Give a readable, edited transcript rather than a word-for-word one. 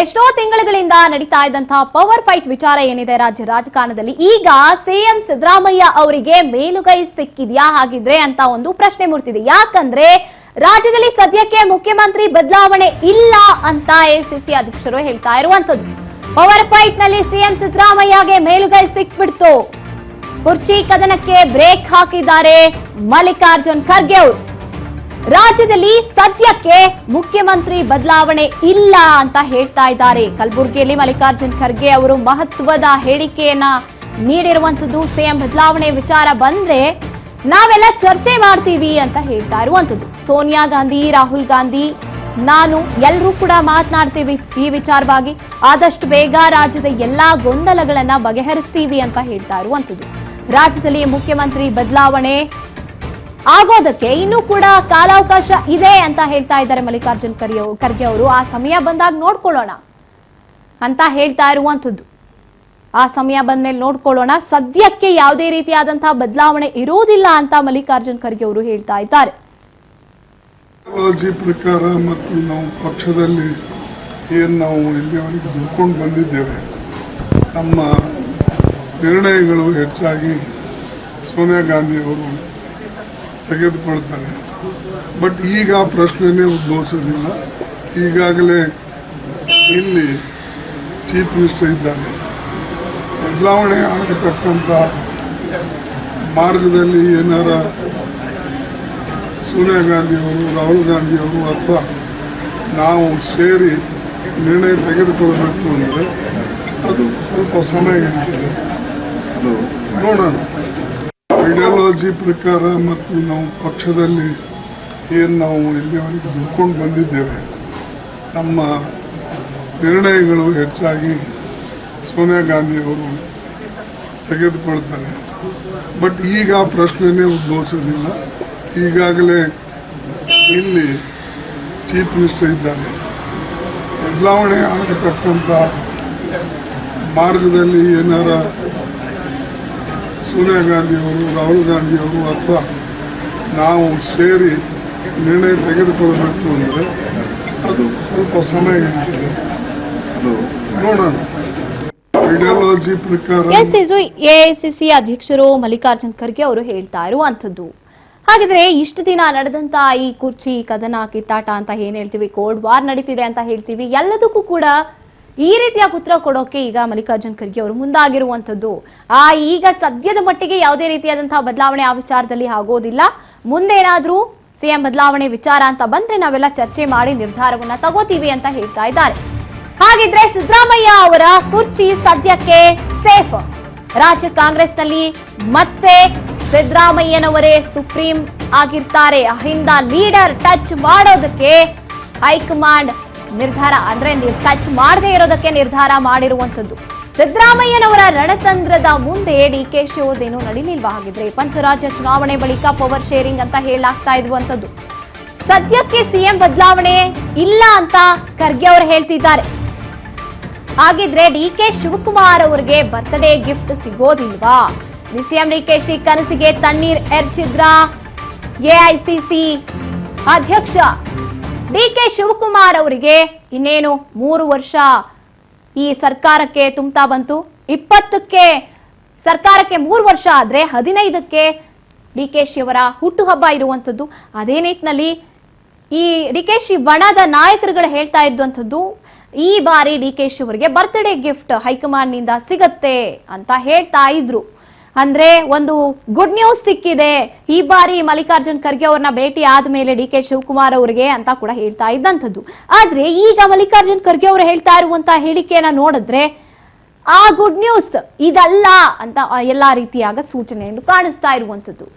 ಎಷ್ಟೋ ತಿಂಗಳುಗಳಿಂದ ನಡೀತಾ ಇದ್ದಂತಹ ಪವರ್ ಫೈಟ್ ವಿಚಾರ ಏನಿದೆ ರಾಜ್ಯ ರಾಜಕಾರಣದಲ್ಲಿ ಈಗ ಸಿಎಂ ಸಿದ್ದರಾಮಯ್ಯ ಅವರಿಗೆ ಮೇಲುಗೈ ಸಿಕ್ಕಿದ್ಯಾ ಹಾಗಿದ್ರೆ ಅಂತ ಒಂದು ಪ್ರಶ್ನೆ ಮೂಡ್ತಿದೆ. ಯಾಕಂದ್ರೆ ರಾಜ್ಯದಲ್ಲಿ ಸದ್ಯಕ್ಕೆ ಮುಖ್ಯಮಂತ್ರಿ ಬದಲಾವಣೆ ಇಲ್ಲ ಅಂತ ಎಸಿಸಿ ಅಧ್ಯಕ್ಷರು ಹೇಳ್ತಾ ಇರುವಂತದ್ದು. ಪವರ್ ಫೈಟ್ ನಲ್ಲಿ ಸಿಎಂ ಸಿದ್ದರಾಮಯ್ಯಗೆ ಮೇಲುಗೈ ಸಿಕ್ಬಿಡ್ತು. ಕುರ್ಚಿ ಕದನಕ್ಕೆ ಬ್ರೇಕ್ ಹಾಕಿದ್ದಾರೆ ಮಲ್ಲಿಕಾರ್ಜುನ್ ಖರ್ಗೆ ಅವರು. ರಾಜ್ಯದಲ್ಲಿ ಸದ್ಯಕ್ಕೆ ಮುಖ್ಯಮಂತ್ರಿ ಬದಲಾವಣೆ ಇಲ್ಲ ಅಂತ ಹೇಳ್ತಾ ಇದ್ದಾರೆ. ಕಲಬುರಗಿಯಲ್ಲಿ ಮಲ್ಲಿಕಾರ್ಜುನ್ ಖರ್ಗೆ ಅವರು ಮಹತ್ವದ ಹೇಳಿಕೆಯನ್ನ ನೀಡಿರುವಂತದ್ದು. ಸಿಎಂ ಬದಲಾವಣೆ ವಿಚಾರ ಬಂದ್ರೆ ನಾವೆಲ್ಲ ಚರ್ಚೆ ಮಾಡ್ತೀವಿ ಅಂತ ಹೇಳ್ತಾ ಇರುವಂತದ್ದು. ಸೋನಿಯಾ ಗಾಂಧಿ, ರಾಹುಲ್ ಗಾಂಧಿ, ನಾನು ಎಲ್ಲರೂ ಕೂಡ ಮಾತನಾಡ್ತೀವಿ ಈ ವಿಚಾರವಾಗಿ. ಆದಷ್ಟು ಬೇಗ ರಾಜ್ಯದ ಎಲ್ಲಾ ಗೊಂದಲಗಳನ್ನ ಬಗೆಹರಿಸ್ತೀವಿ ಅಂತ ಹೇಳ್ತಾ ಇರುವಂತದ್ದು. ರಾಜ್ಯದಲ್ಲಿ ಮುಖ್ಯಮಂತ್ರಿ ಬದಲಾವಣೆ ಆಗೋದಕ್ಕೆ ಇನ್ನೂ ಕೂಡ ಕಾಲಾವಕಾಶ ಇದೆ ಅಂತ ಹೇಳ್ತಾ ಇದ್ದಾರೆ ಮಲ್ಲಿಕಾರ್ಜುನ್ ಖರ್ಗೆ ಅವರು. ಆ ಸಮಯ ಬಂದಾಗ ನೋಡ್ಕೊಳ್ಳೋಣ ಅಂತ ಹೇಳ್ತಾ ಇರುವಂತದ್ದು. ಆ ಸಮಯ ಬಂದ್ಮೇಲೆ ನೋಡ್ಕೊಳ್ಳೋಣ. ಸದ್ಯಕ್ಕೆ ಯಾವುದೇ ರೀತಿಯಾದಂತಹ ಬದಲಾವಣೆ ಇರೋದಿಲ್ಲ ಅಂತ ಮಲ್ಲಿಕಾರ್ಜುನ್ ಖರ್ಗೆ ಅವರು ಹೇಳ್ತಾ ಇದ್ದಾರೆ. ಪ್ರಕಾರ ಮತ್ತು ನಾವು ಪಕ್ಷದಲ್ಲಿ ಏನು ನಾವು ಇಲ್ಲಿವರೆಗೆ ದುಡ್ಕೊಂಡು ಬಂದಿದ್ದೇವೆ, ನಮ್ಮ ನಿರ್ಣಯಗಳು ಹೆಚ್ಚಾಗಿ ಸೋನಿಯಾ ಗಾಂಧಿ ಅವರು ತೆಗೆದುಕೊಳ್ತಾರೆ. ಬಟ್ ಈಗ ಆ ಪ್ರಶ್ನೆನೇ ಉದ್ಭವಿಸೋದಿಲ್ಲ. ಈಗಾಗಲೇ ಇಲ್ಲಿ ಚೀಫ್ ಮಿನಿಸ್ಟರ್ ಇದ್ದಾರೆ. ಬದಲಾವಣೆ ಆಗತಕ್ಕಂಥ ಮಾರ್ಗದಲ್ಲಿ ಏನಾರ ಸೋನಿಯಾ ಗಾಂಧಿಯವರು, ರಾಹುಲ್ ಗಾಂಧಿಯವರು ಅಥವಾ ನಾವು ಸೇರಿ ನಿರ್ಣಯ ತೆಗೆದುಕೊಳ್ಬೇಕು ಅಂದರೆ ಅದು ಸ್ವಲ್ಪ ಸಮಯ ಹಿಡಿತದೆ. ಅದು ನೋಡೋಣ. ಐಡಿಯಾಲಜಿ ಪ್ರಕಾರ ಮತ್ತು ನಾವು ಪಕ್ಷದಲ್ಲಿ ಏನು ನಾವು ಇಲ್ಲಿವರೆಗೆ ದುಡ್ಕೊಂಡು ಬಂದಿದ್ದೇವೆ, ನಮ್ಮ ನಿರ್ಣಯಗಳು ಹೆಚ್ಚಾಗಿ ಸೋನಿಯಾ ಗಾಂಧಿಯವರು ತೆಗೆದುಕೊಳ್ತಾರೆ. ಬಟ್ ಈಗ ಆ ಪ್ರಶ್ನೆನೇ ಉದ್ಭವಿಸೋದಿಲ್ಲ. ಈಗಾಗಲೇ ಇಲ್ಲಿ ಚೀಫ್ ಮಿನಿಸ್ಟರ್ ಇದ್ದಾರೆ. ಬದಲಾವಣೆ ಆಗತಕ್ಕಂಥ ಮಾರ್ಗದಲ್ಲಿ ಏನಾರ ಸೋನಿಯಾ ಗಾಂಧಿಯವರು, ರಾಹುಲ್ ಗಾಂಧಿಯವರು ಅಥವಾ ನಾವು ಸೇರಿ ನಿರ್ಣಯ ತೆಗೆದುಕೊಳ್ಬೇಕು ಅಂದರೆ ಅದು ಸ್ವಲ್ಪ ಸಮಯ ಹಿಡಿತದೆ. ಅದು ನೋಡೋಣ. ಐಡಿಯಾಲಜಿ ಪ್ರಕಾರ ಎಐಸಿಸಿ ಅಧ್ಯಕ್ಷರು ಮಲ್ಲಿಕಾರ್ಜುನ್ ಖರ್ಗೆ ಅವರು ಹೇಳ್ತಾ ಇರುವಂತದ್ದು. ಹಾಗಿದ್ರೆ ಇಷ್ಟು ದಿನ ನಡೆದಂತ ಈ ಕುರ್ಚಿ ಕದನ, ಕಿತ್ತಾಟ ಅಂತ ಏನ್ ಹೇಳ್ತೀವಿ, ಕೋಲ್ಡ್ ವಾರ್ ನಡೀತಿದೆ ಅಂತ ಹೇಳ್ತೀವಿ, ಎಲ್ಲದಕ್ಕೂ ಕೂಡ ಈ ರೀತಿಯ ಉತ್ತರ ಕೊಡೋಕೆ ಈಗ ಮಲ್ಲಿಕಾರ್ಜುನ್ ಖರ್ಗೆ ಅವರು ಮುಂದಾಗಿರುವಂತದ್ದು. ಈಗ ಸದ್ಯದ ಮಟ್ಟಿಗೆ ಯಾವುದೇ ರೀತಿಯಾದಂತಹ ಬದಲಾವಣೆ ಆ ವಿಚಾರದಲ್ಲಿ ಆಗೋದಿಲ್ಲ. ಮುಂದೇನಾದ್ರೂ ಸಿಎಂ ಬದಲಾವಣೆ ವಿಚಾರ ಅಂತ ಬಂದ್ರೆ ನಾವೆಲ್ಲ ಚರ್ಚೆ ಮಾಡಿ ನಿರ್ಧಾರವನ್ನ ತಗೋತೀವಿ ಅಂತ ಹೇಳ್ತಾ ಇದ್ದಾರೆ. ಹಾಗಿದ್ರೆ ಸಿದ್ದರಾಮಯ್ಯ ಅವರ ಕುರ್ಚಿ ಸದ್ಯಕ್ಕೆ ಸೇಫ್. ರಾಜ್ಯ ಕಾಂಗ್ರೆಸ್ನಲ್ಲಿ ಮತ್ತೆ ಸಿದ್ದರಾಮಯ್ಯನವರೇ ಸುಪ್ರೀಂ ಆಗಿರ್ತಾರೆ. ಅಹಿಂದ ಲೀಡರ್ ಟಚ್ ಮಾಡೋದಕ್ಕೆ ಹೈಕಮಾಂಡ್ ನಿರ್ಧಾರ, ಅಂದ್ರೆ ಟಚ್ ಮಾಡದೇ ಇರೋದಕ್ಕೆ ನಿರ್ಧಾರ ಮಾಡಿರುವಂತದ್ದು. ಸಿದ್ದರಾಮಯ್ಯನವರ ರಣತಂತ್ರದ ಮುಂದೆ ಡಿಕೆಶಿ ಅವರದೇನು ನಡೀಲಿಲ್ವಾ? ಹಾಗಿದ್ರೆ ಪಂಚರಾಜ್ಯ ಚುನಾವಣೆ ಬಳಿಕ ಪವರ್ ಶೇರಿಂಗ್ ಅಂತ ಹೇಳಲಾಗ್ತಾ ಇರುವಂತದ್ದು. ಸದ್ಯಕ್ಕೆ ಸಿಎಂ ಬದಲಾವಣೆ ಇಲ್ಲ ಅಂತ ಖರ್ಗೆ ಅವರು ಹೇಳ್ತಿದ್ದಾರೆ. ಹಾಗಿದ್ರೆ ಡಿಕೆ ಶಿವಕುಮಾರ್ ಅವರಿಗೆ ಬರ್ತ್ಡೇ ಗಿಫ್ಟ್ ಸಿಗೋದಿಲ್ವಾ? ಸಿಎಂ ಡಿಕೆಶಿ ಕನಸಿಗೆ ತಣ್ಣೀರ್ ಎರಚಿದ್ರ ಎಐಸಿಸಿ ಅಧ್ಯಕ್ಷ ಡಿಕೆ ಶಿವಕುಮಾರ್ ಅವರಿಗೆ ಇನ್ನೇನು 3 ವರ್ಷ ಈ ಸರ್ಕಾರಕ್ಕೆ ತುಂಬ್ತಾ ಬಂತು. 20ಕ್ಕೆ ಸರ್ಕಾರಕ್ಕೆ 3 ವರ್ಷ ಆದ್ರೆ 15ಕ್ಕೆ ಡಿಕೆಶಿ ಅವರ ಹುಟ್ಟುಹಬ್ಬ ಇರುವಂತದ್ದು. ಅದೇ ನಿಟ್ಟಿನಲ್ಲಿ ಈ ಡಿಕೆಶಿ ಬಣದ ನಾಯಕರುಗಳು ಹೇಳ್ತಾ ಇದ್ದಂಥದ್ದು, ಈ ಬಾರಿ ಡಿಕೆಶಿ ಅವರಿಗೆ ಬರ್ತ್ಡೇ ಗಿಫ್ಟ್ ಹೈಕಮಾಂಡ್ ನಿಂದ ಸಿಗತ್ತೆ ಅಂತ ಹೇಳ್ತಾ ಇದ್ರು. ಅಂದ್ರೆ ಒಂದು ಗುಡ್ ನ್ಯೂಸ್ ಸಿಕ್ಕಿದೆ ಈ ಬಾರಿ ಮಲ್ಲಿಕಾರ್ಜುನ್ ಖರ್ಗೆ ಅವ್ರನ್ನ ಭೇಟಿ ಆದ್ಮೇಲೆ ಡಿಕೆ ಶಿವಕುಮಾರ್ ಅವರಿಗೆ ಅಂತ ಕೂಡ ಹೇಳ್ತಾ ಇದ್ದಂಥದ್ದು. ಆದ್ರೆ ಈಗ ಮಲ್ಲಿಕಾರ್ಜುನ್ ಖರ್ಗೆ ಅವರು ಹೇಳ್ತಾ ಇರುವಂತಹ ಹೇಳಿಕೆಯನ್ನ ನೋಡಿದ್ರೆ ಆ ಗುಡ್ ನ್ಯೂಸ್ ಇದಲ್ಲ ಅಂತ ಎಲ್ಲಾ ರೀತಿಯಾದ ಸೂಚನೆಯನ್ನು ಕಾಣಿಸ್ತಾ ಇರುವಂತದ್ದು.